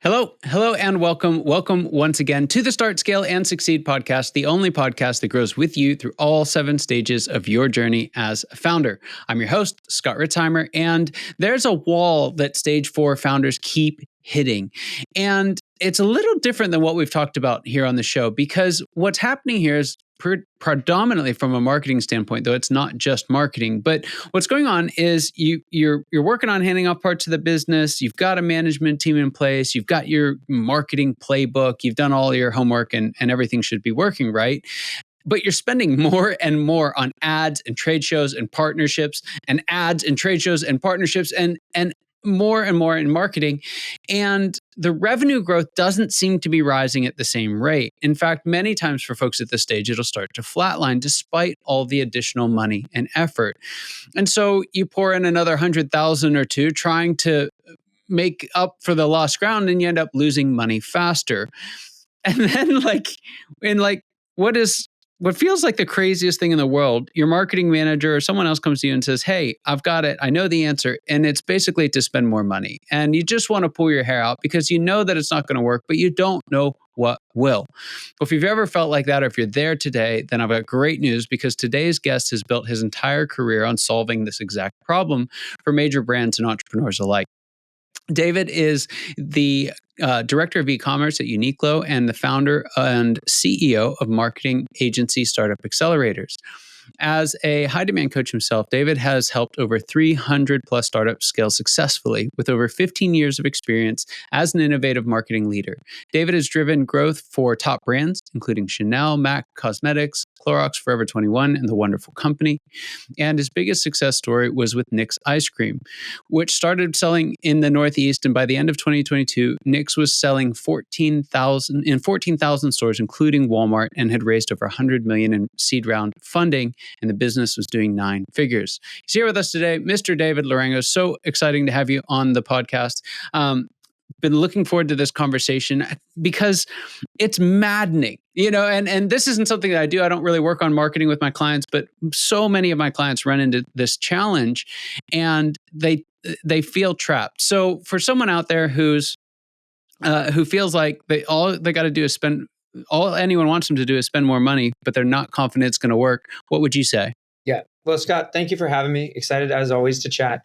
Hello, and welcome once again to the Start, Scale, and Succeed podcast, the only podcast that grows with you through all 7 stages of your journey as a founder. I'm your host, Scott Ritzheimer, and there's a wall that Stage 4 founders keep hitting. And it's a little different than what we've talked about here on the show, because what's happening here is predominantly from a marketing standpoint, though it's not just marketing. But what's going on is you're working on handing off parts of the business. You've got a management team in place. You've got your marketing playbook. You've done all your homework, and everything should be working right. But you're spending more and more on ads and trade shows and partnerships, and ads and trade shows and partnerships, and more and more in marketing. And the revenue growth doesn't seem to be rising at the same rate. In fact, many times for folks at this stage, it'll start to flatline despite all the additional money and effort. And so you pour in another 100,000 or two trying to make up for the lost ground, and you end up losing money faster. And then what feels like the craziest thing in the world, your marketing manager or someone else comes to you and says, "Hey, I've got it. I know the answer." And it's basically to spend more money. And you just want to pull your hair out because you know that it's not going to work, but you don't know what will. Well, if you've ever felt like that, or if you're there today, then I've got great news, because today's guest has built his entire career on solving this exact problem for major brands and entrepreneurs alike. David is the director of e-commerce at Uniqlo and the founder and CEO of marketing agency Startup Accelerators. As a high-demand coach himself, David has helped over 300 plus startups scale successfully with over 15 years of experience as an innovative marketing leader. David has driven growth for top brands, including Chanel, MAC Cosmetics, Clorox, Forever 21, and The Wonderful Company. And his biggest success story was with Nick's Ice Cream, which started selling in the Northeast. And by the end of 2022, Nick's was selling 14,000 stores, including Walmart, and had raised over $100 million in seed round funding. And the business was doing 9 figures. He's here with us today, Mr. David Lorango. So exciting to have you on the podcast. Been looking forward to this conversation because it's maddening, and this isn't something that I do. I don't really work on marketing with my clients, but so many of my clients run into this challenge and they feel trapped. So for someone out there who feels like all they got to do is all anyone wants them to do is spend more money, but they're not confident it's going to work, what would you say? Yeah. Well, Scott, thank you for having me. Excited as always to chat.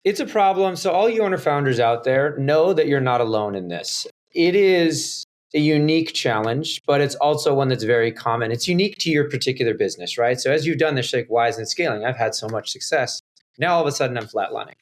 It's a problem. So all you owner founders out there, know that you're not alone in this. It is a unique challenge, but it's also one that's very common. It's unique to your particular business, right? So as you've done this, like, why isn't scaling? I've had so much success. Now all of a sudden I'm flatlining.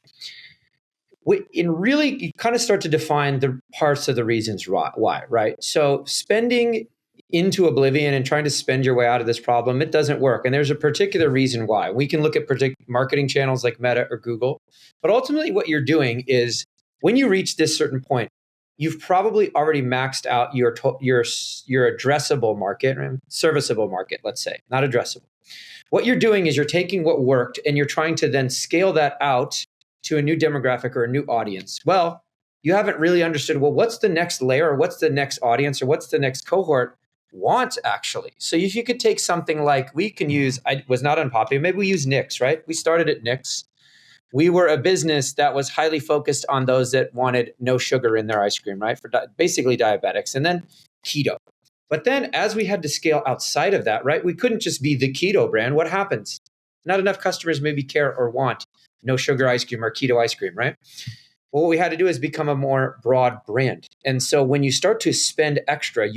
You kind of start to define the parts of the reasons why, right? So spending into oblivion and trying to spend your way out of this problem, it doesn't work. And there's a particular reason why. We can look at marketing channels like Meta or Google, but ultimately what you're doing is when you reach this certain point, you've probably already maxed out your addressable market, serviceable market, let's say, not addressable. What you're doing is you're taking what worked and you're trying to then scale that out to a new demographic or a new audience. Well, you haven't really understood, what's the next layer, or what's the next audience, or what's the next cohort want actually. So if you could take something like, I was not unpopular, maybe we use Nick's, right? We started at Nick's. We were a business that was highly focused on those that wanted no sugar in their ice cream, right? For basically diabetics, and then keto. But then as we had to scale outside of that, right? We couldn't just be the keto brand. What happens? Not enough customers maybe care or want no sugar ice cream or keto ice cream, right? Well, what we had to do is become a more broad brand. And so when you start to spend extra,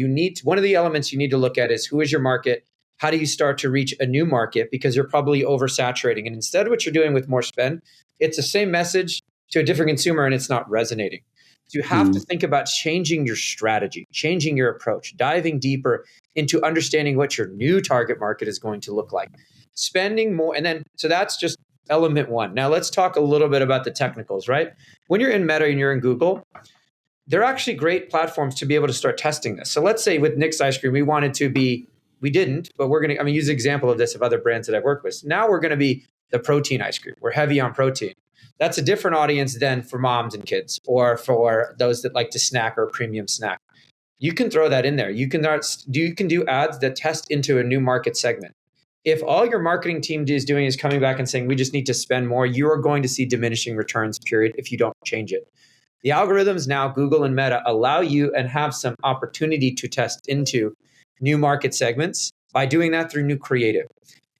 one of the elements you need to look at is, who is your market? How do you start to reach a new market? Because you're probably oversaturating. And instead of what you're doing with more spend, it's the same message to a different consumer and it's not resonating. So you have to think about changing your strategy, changing your approach, diving deeper into understanding what your new target market is going to look like. Spending more. And then, so that's just element 1. Now let's talk a little bit about the technicals, right? When you're in Meta and you're in Google, they're actually great platforms to be able to start testing this. So let's say with Nick's Ice Cream, we didn't, but I'm going to use an example of this of other brands that I've worked with. Now we're going to be the protein ice cream. We're heavy on protein. That's a different audience than for moms and kids, or for those that like to snack or premium snack. You can throw that in there. You can do ads that test into a new market segment. If all your marketing team is doing is coming back and saying, we just need to spend more, you are going to see diminishing returns, period, if you don't change it. The algorithms now, Google and Meta, allow you and have some opportunity to test into new market segments by doing that through new creative.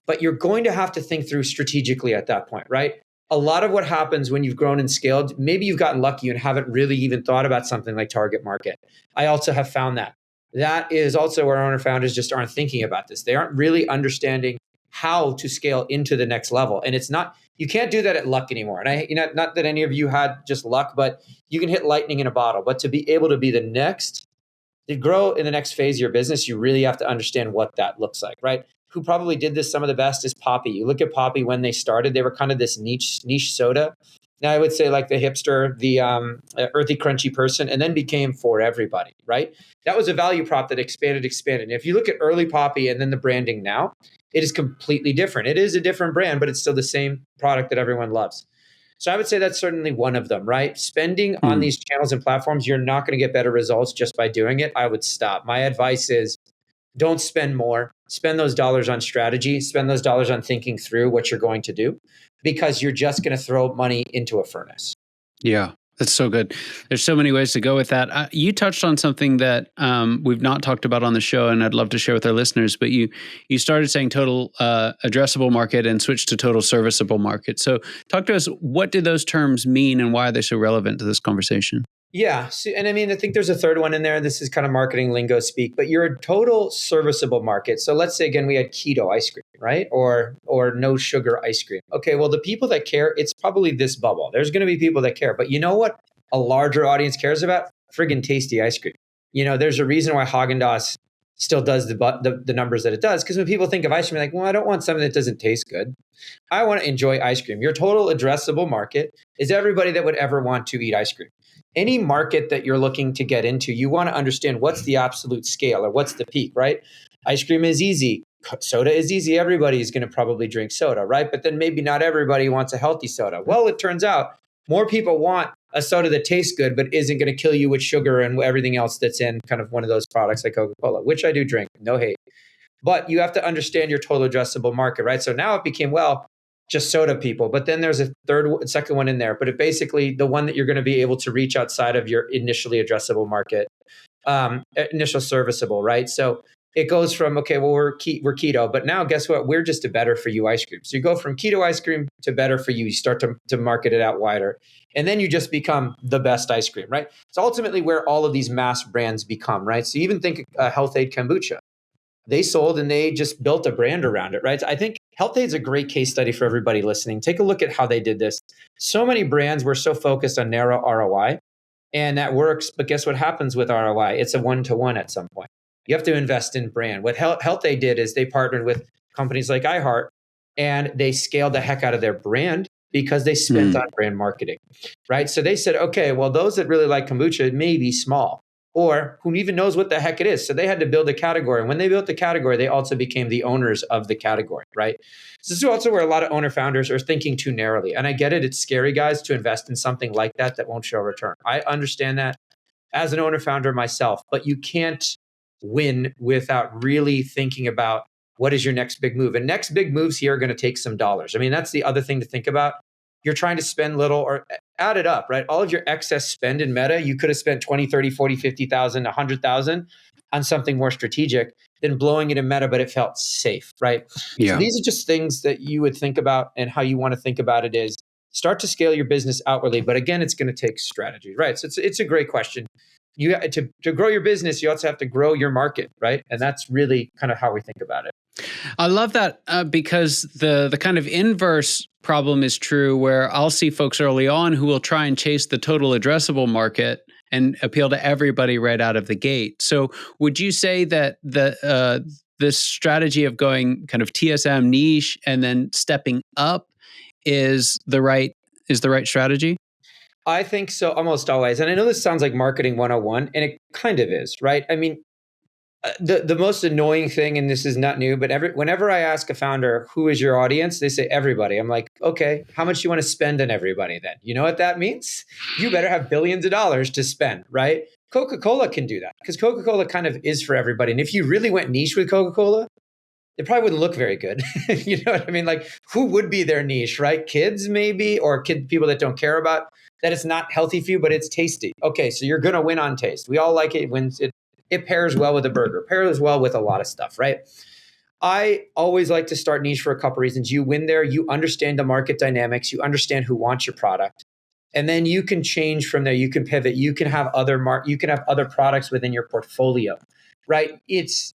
But you're going to have to think through strategically at that point, right? A lot of what happens when you've grown and scaled, maybe you've gotten lucky and haven't really even thought about something like target market. I also have found that. That is also where owner founders just aren't thinking about this. They aren't really understanding how to scale into the next level. And it's not, you can't do that at luck anymore. And not that any of you had just luck, but you can hit lightning in a bottle. But to be able to be the next, to grow in the next phase of your business, you really have to understand what that looks like, right? Who probably did this some of the best is Poppy. You look at Poppy when they started, they were kind of this niche soda. Now I would say like the hipster, the earthy, crunchy person, and then became for everybody, right? That was a value prop that expanded. And if you look at early Poppy and then the branding now, it is completely different. It is a different brand, but it's still the same product that everyone loves. So I would say that's certainly one of them, right? Spending on these channels and platforms, you're not going to get better results just by doing it. I would stop. My advice is don't spend more. Spend those dollars on strategy. Spend those dollars on thinking through what you're going to do, because you're just going to throw money into a furnace. Yeah, that's so good. There's so many ways to go with that. You touched on something that we've not talked about on the show, and I'd love to share with our listeners. But you started saying total addressable market and switched to total serviceable market. So talk to us. What do those terms mean, and why are they so relevant to this conversation? Yeah. So, and I mean, I think there's a third one in there. This is kind of marketing lingo speak, but you're a total serviceable market. So let's say, again, we had keto ice cream, right? Or no sugar ice cream. Okay. Well, the people that care, it's probably this bubble. There's going to be people that care, but you know what a larger audience cares about? Friggin' tasty ice cream. There's a reason why Haagen-Dazs still does the numbers that it does. Because when people think of ice cream, they're like, well, I don't want something that doesn't taste good. I want to enjoy ice cream. Your total addressable market is everybody that would ever want to eat ice cream. Any market that you're looking to get into, you want to understand what's the absolute scale or what's the peak, right? Ice cream is easy. Soda is easy. Everybody is going to probably drink soda, right? But then maybe not everybody wants a healthy soda. Well, it turns out more people want a soda that tastes good, but isn't going to kill you with sugar and everything else that's in kind of one of those products like Coca-Cola, which I do drink, no hate. But you have to understand your total addressable market, right? So now it became, well, just soda people. But then there's a second one in there. But it basically the one that you're going to be able to reach outside of your initially addressable market, initial serviceable, right? So it goes from, okay, well, we're keto, but now guess what? We're just a better for you ice cream. So you go from keto ice cream to better for you. You start to market it out wider. And then you just become the best ice cream, right? It's ultimately where all of these mass brands become, right? So you even think Health Aid Kombucha. They sold and they just built a brand around it, right? I think Health Aid is a great case study for everybody listening. Take a look at how they did this. So many brands were so focused on narrow ROI, and that works. But guess what happens with ROI? It's a one-to-one at some point. You have to invest in brand. What Health Aid did is they partnered with companies like iHeart, and they scaled the heck out of their brand because they spent on brand marketing, right? So they said, okay, well, those that really like kombucha may be small, or who even knows what the heck it is. So they had to build a category. And when they built the category, they also became the owners of the category, right? So this is also where a lot of owner founders are thinking too narrowly. And I get it. It's scary, guys, to invest in something like that won't show a return. I understand that as an owner founder myself, but you can't win without really thinking about what is your next big move. And next big moves here are going to take some dollars. I mean, that's the other thing to think about. You're trying to spend little or add it up, right? All of your excess spend in Meta, you could have spent 20, 30, 40, 50,000, 100,000 on something more strategic than blowing it in Meta, but it felt safe, right? Yeah. So these are just things that you would think about, and how you want to think about it is start to scale your business outwardly. But again, it's going to take strategy, right? So it's a great question. To grow your business, you also have to grow your market, right? And that's really kind of how we think about it. I love that because the kind of inverse problem is true, where I'll see folks early on who will try and chase the total addressable market and appeal to everybody right out of the gate. So would you say that this strategy of going kind of TSM niche and then stepping up is the right strategy? I think so, almost always. And I know this sounds like marketing 101, and it kind of is, right? I mean, the most annoying thing, and this is not new, but whenever I ask a founder, who is your audience? They say everybody. I'm like, okay, how much do you want to spend on everybody then? You know what that means? You better have billions of dollars to spend, right? Coca-Cola can do that because Coca-Cola kind of is for everybody. And if you really went niche with Coca-Cola, it probably wouldn't look very good. You know what I mean? Like, who would be their niche, right? Kids maybe, or people that don't care about that it's not healthy for you, but it's tasty. Okay, so you're going to win on taste. We all like it when it pairs well with a burger, pairs well with a lot of stuff, right? I always like to start niche for a couple reasons. You win there, you understand the market dynamics, you understand who wants your product. And then you can change from there. You can pivot. You can have other products within your portfolio, right? It's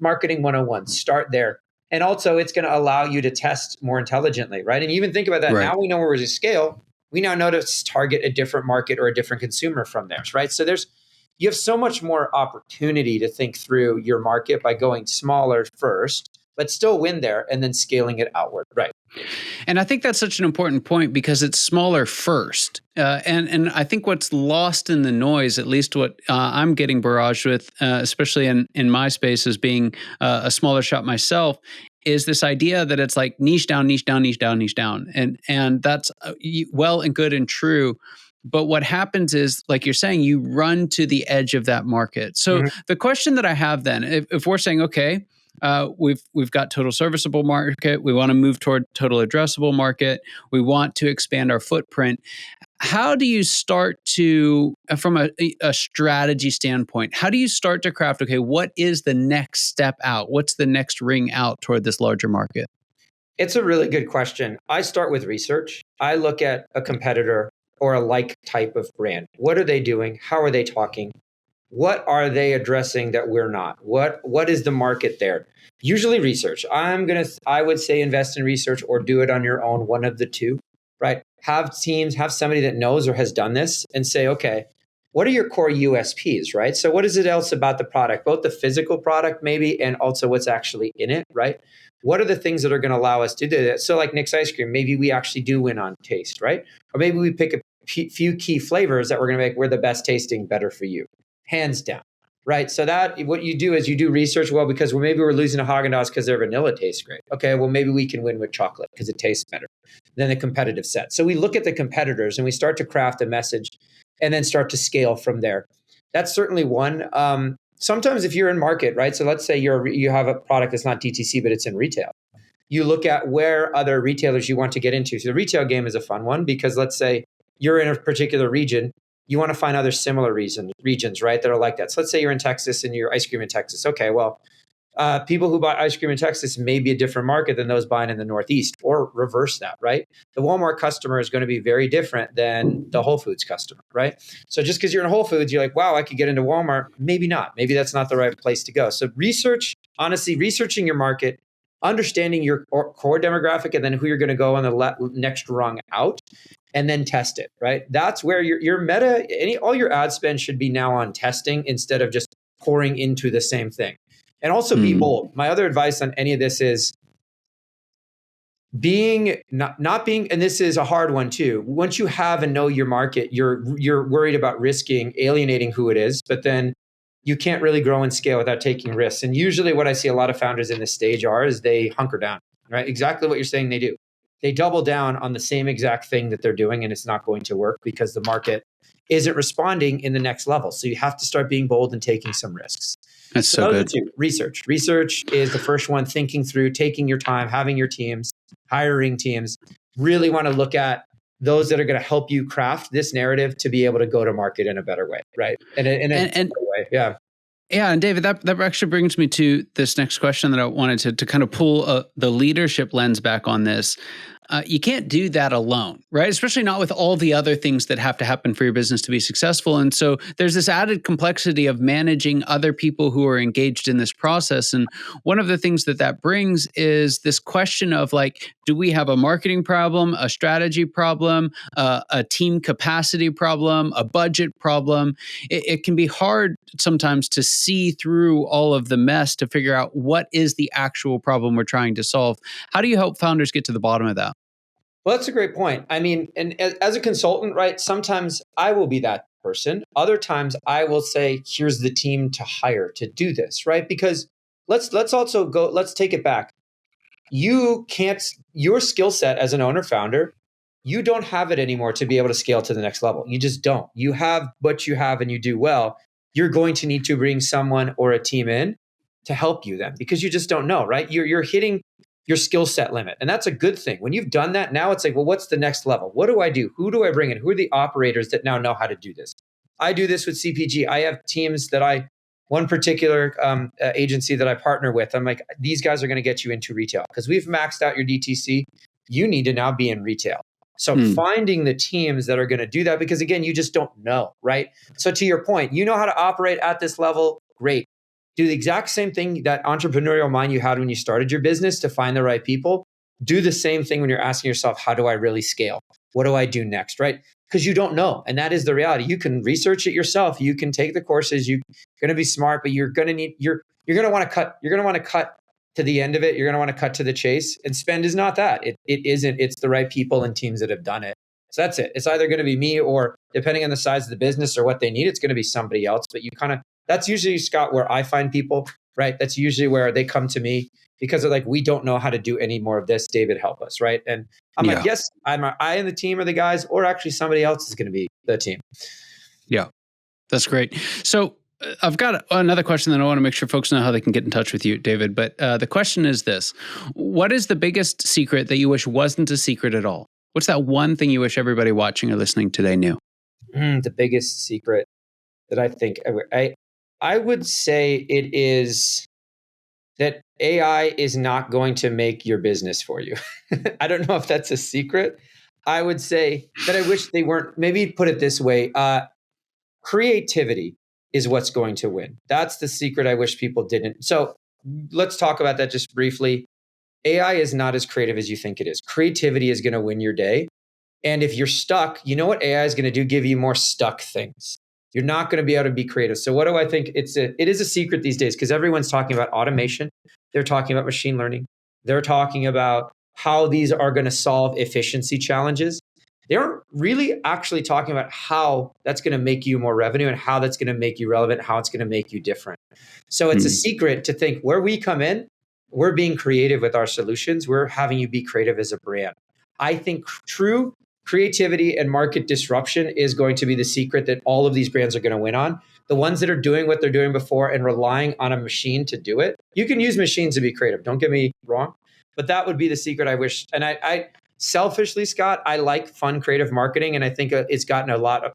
marketing 101. Start there. And also it's going to allow you to test more intelligently, right? And you even think about that. Right. Now we know where to scale. We now know to target a different market or a different consumer from there, right? So you have so much more opportunity to think through your market by going smaller first, but still win there and then scaling it outward, right? And I think that's such an important point because it's smaller first. And I think what's lost in the noise, at least what I'm getting barraged with, especially in my space as being a smaller shop myself, is this idea that it's like niche down, niche down, niche down, niche down. And that's well and good and true. But what happens is, like you're saying, you run to the edge of that market. So the question that I have then, if we're saying, okay, we've got total serviceable market, we want to move toward total addressable market, we want to expand our footprint. How do you start to, from a strategy standpoint, how do you start to craft, okay, what is the next step out? What's the next ring out toward this larger market? It's a really good question. I start with research. I look at a competitor or a like type of brand. What are they doing? How are they talking? What are they addressing that we're not? What is the market there? Usually research. I would say invest in research or do it on your own, one of the two, right? Have teams, have somebody that knows or has done this and say, okay, what are your core USPs, right? So what is it else about the product, both the physical product maybe, and also what's actually in it, right? What are the things that are going to allow us to do that? So like Nick's ice cream, maybe we actually do win on taste, right? Or maybe we pick a few key flavors that we're going to make, we're the best tasting, better for you. Hands down, right? So that what you do is you do research, well, because maybe we're losing to Haagen-Dazs because their vanilla tastes great. Okay, well, maybe we can win with chocolate because it tastes better than the competitive set. So we look at the competitors and we start to craft a message and then start to scale from there. That's certainly one. Sometimes if you're in market, right? So let's say you have a product that's not DTC, but it's in retail. You look at where other retailers you want to get into. So the retail game is a fun one because let's say you're in a particular region. You want to find other similar regions, right, that are like that. So let's say you're in Texas and you're ice cream in Texas. Okay, well, people who buy ice cream in Texas may be a different market than those buying in the Northeast, or reverse that, right? The Walmart customer is going to be very different than the Whole Foods customer, right? So just because you're in Whole Foods, you're like, wow, I could get into Walmart. Maybe not. Maybe that's not the right place to go. So researching your market, understanding your core demographic, and then who you're going to go on the next rung out, and then test it, right? That's where your all your ad spend should be now on testing instead of just pouring into the same thing. And also be bold. My other advice on any of this is not being, and this is a hard one too. Once you have and know your market, you're worried about alienating who it is, but then you can't really grow and scale without taking risks. And usually what I see a lot of founders in this stage is they hunker down, right? Exactly what you're saying they do. They double down on the same exact thing that they're doing, and it's not going to work because the market isn't responding in the next level. So you have to start being bold and taking some risks. That's so good. Research. Research is the first one, thinking through, taking your time, having your teams, hiring teams. Really want to look at those that are going to help you craft this narrative to be able to go to market in a better way, right? In a better way, yeah. Yeah, and David, that actually brings me to this next question that I wanted to kind of pull the leadership lens back on this. You can't do that alone, right? Especially not with all the other things that have to happen for your business to be successful. And so there's this added complexity of managing other people who are engaged in this process. And one of the things that brings is this question of like, do we have a marketing problem, a strategy problem, a team capacity problem, a budget problem? It can be hard sometimes to see through all of the mess to figure out what is the actual problem we're trying to solve. How do you help founders get to the bottom of that? Well, that's a great point. I mean, and as a consultant, right, sometimes I will be that person. Other times I will say, here's the team to hire to do this, right? Because let's take it back. Your skill set as an owner founder, you don't have it anymore to be able to scale to the next level. You just don't. You have what you have and you do well. You're going to need to bring someone or a team in to help you then, because you just don't know, right? You're hitting your skill set limit. And that's a good thing. When you've done that, now it's like, well, what's the next level? What do I do? Who do I bring in? Who are the operators that now know how to do this? I do this with CPG. I have teams one particular agency that I partner with, I'm like, these guys are going to get you into retail because we've maxed out your DTC. You need to now be in retail. So finding the teams that are going to do that, because again, you just don't know, right? So to your point, you know how to operate at this level. Great. Do the exact same thing, that entrepreneurial mind you had when you started your business to find the right people. Do the same thing when you're asking yourself, how do I really scale? What do I do next, right? Because you don't know. And that is the reality. You can research it yourself. You can take the courses. You're going to be smart, but you're going to want to cut. You're going to want to cut to the end of it. You're going to want to cut to the chase. And spend is not that. It isn't. It's the right people and teams that have done it. So that's it. It's either going to be me, or depending on the size of the business or what they need, it's going to be somebody else. But that's usually, Scott, where I find people, right? That's usually where they come to me because they're like, we don't know how to do any more of this. David, help us, right? And I'm like, yes, I and the team are the guys, or actually somebody else is going to be the team. Yeah, that's great. So I've got another question that I want to make sure folks know how they can get in touch with you, David. But the question is this: what is the biggest secret that you wish wasn't a secret at all? What's that one thing you wish everybody watching or listening today knew? The biggest secret that I think I would say it is that AI is not going to make your business for you. I don't know if that's a secret. I would say that I wish they weren't. Maybe put it this way. Creativity is what's going to win. That's the secret I wish people didn't. So let's talk about that just briefly. AI is not as creative as you think it is. Creativity is going to win your day. And if you're stuck, you know what AI is going to do? Give you more stuck things. You're not going to be able to be creative. So what do I think? It is a secret these days because everyone's talking about automation. They're talking about machine learning. They're talking about how these are going to solve efficiency challenges. They aren't really actually talking about how that's going to make you more revenue and how that's going to make you relevant, how it's going to make you different. So it's a secret to think where we come in, we're being creative with our solutions. We're having you be creative as a brand. I think true creativity and market disruption is going to be the secret that all of these brands are going to win on. The ones that are doing what they're doing before and relying on a machine to do it. You can use machines to be creative. Don't get me wrong. But that would be the secret I wish. And I selfishly, Scott, I like fun, creative marketing. And I think it's gotten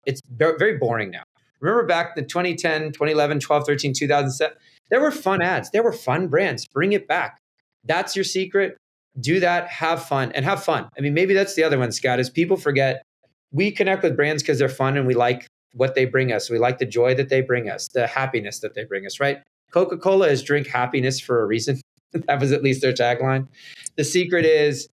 it's very boring now. Remember back in 2010, 2011, 12, 13, 2007, there were fun ads. There were fun brands. Bring it back. That's your secret. Do that, have fun, and have fun. I mean, maybe that's the other one, Scott, is people forget we connect with brands because they're fun and we like what they bring us. We like the joy that they bring us, the happiness that they bring us, right? Coca-Cola is drink happiness for a reason. That was at least their tagline. The secret is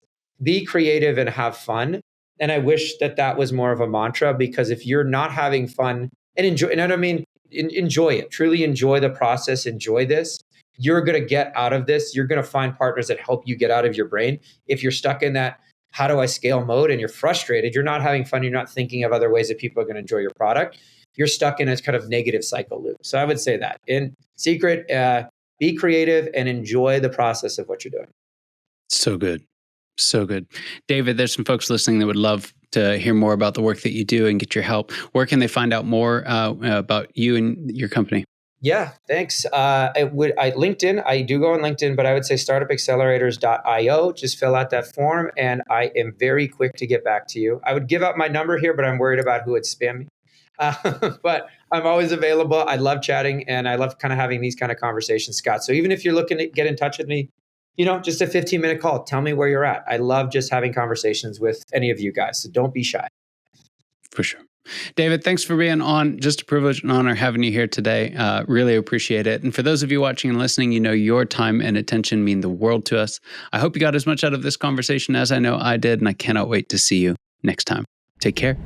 be creative and have fun. And I wish that was more of a mantra, because if you're not having fun and enjoy, and I don't mean enjoy it, truly enjoy the process, enjoy this, you're going to get out of this. You're going to find partners that help you get out of your brain. If you're stuck in that, how do I scale mode, and you're frustrated, you're not having fun, you're not thinking of other ways that people are going to enjoy your product, you're stuck in a kind of negative cycle loop. So I would say that in secret, be creative and enjoy the process of what you're doing. So good. So good. David, there's some folks listening that would love to hear more about the work that you do and get your help. Where can they find out more about you and your company? Yeah, thanks. LinkedIn, I do go on LinkedIn, but I would say startupaccelerators.io. Just fill out that form and I am very quick to get back to you. I would give up my number here, but I'm worried about who would spam me. But I'm always available. I love chatting and I love kind of having these kind of conversations, Scott. So even if you're looking to get in touch with me, just a 15-minute call, tell me where you're at. I love just having conversations with any of you guys. So don't be shy. For sure. David, thanks for being on. Just a privilege and honor having you here today. Really appreciate it. And for those of you watching and listening, your time and attention mean the world to us. I hope you got as much out of this conversation as I know I did, and I cannot wait to see you next time. Take care.